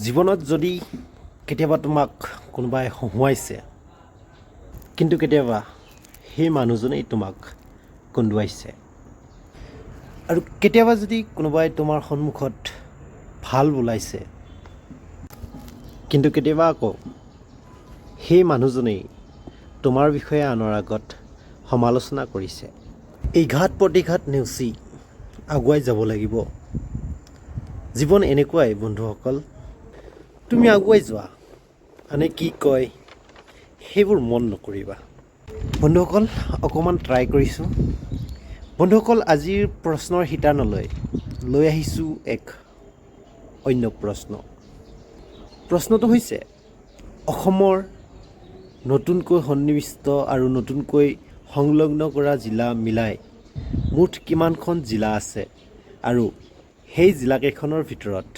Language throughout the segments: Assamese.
জীৱনত যদি কেতিয়াবা তোমাক কোনোবাই হহুৱাইছে কিন্তু কেতিয়াবা সেই মানুহজনেই তোমাক কন্দুৱাইছে আৰু কেতিয়াবা যদি কোনোবাই তোমাৰ সন্মুখত ভাল বোলাইছে কিন্তু কেতিয়াবা আকৌ সেই মানুহজনেই তোমাৰ বিষয়ে আনৰ আগত সমালোচনা কৰিছে। এই ঘাত প্ৰতিঘাত নেওচি আগুৱাই যাব লাগিব। জীৱন এনেকুৱাই বন্ধুসকল, তুমি আগুৱাই যোৱা, আনে কি কয় সেইবোৰ মন নকৰিবা। বন্ধুসকল অকণমান ট্ৰাই কৰিছোঁ। বন্ধুসকল আজিৰ প্ৰশ্নৰ শিতানলৈ লৈ আহিছোঁ এক অন্য প্ৰশ্নটো হৈছে অসমৰ নতুনকৈ সন্নিৱিষ্ট আৰু নতুনকৈ সংলগ্ন কৰা জিলা মিলাই মুঠ কিমানখন জিলা আছে আৰু সেই জিলাকেইখনৰ ভিতৰত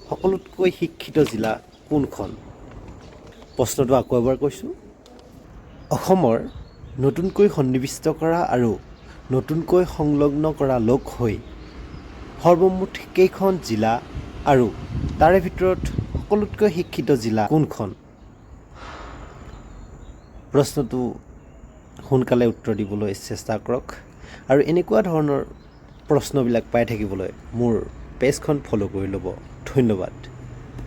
সকলোতকৈ শিক্ষিত জিলা কোনখন? প্ৰশ্নটো আকৌ এবাৰ কৈছোঁ, অসমৰ নতুনকৈ সন্নিৱিষ্ট কৰা আৰু নতুনকৈ সংলগ্ন কৰা লগ হৈ সৰ্বমুঠ কেইখন জিলা আৰু তাৰে ভিতৰত সকলোতকৈ শিক্ষিত জিলা কোনখন? প্ৰশ্নটো সোনকালে উত্তৰ দিবলৈ চেষ্টা কৰক আৰু এনেকুৱা ধৰণৰ প্ৰশ্নবিলাক পাই থাকিবলৈ মোৰ পেজখন ফ'ল' কৰি ল'ব। ধন্যবাদ।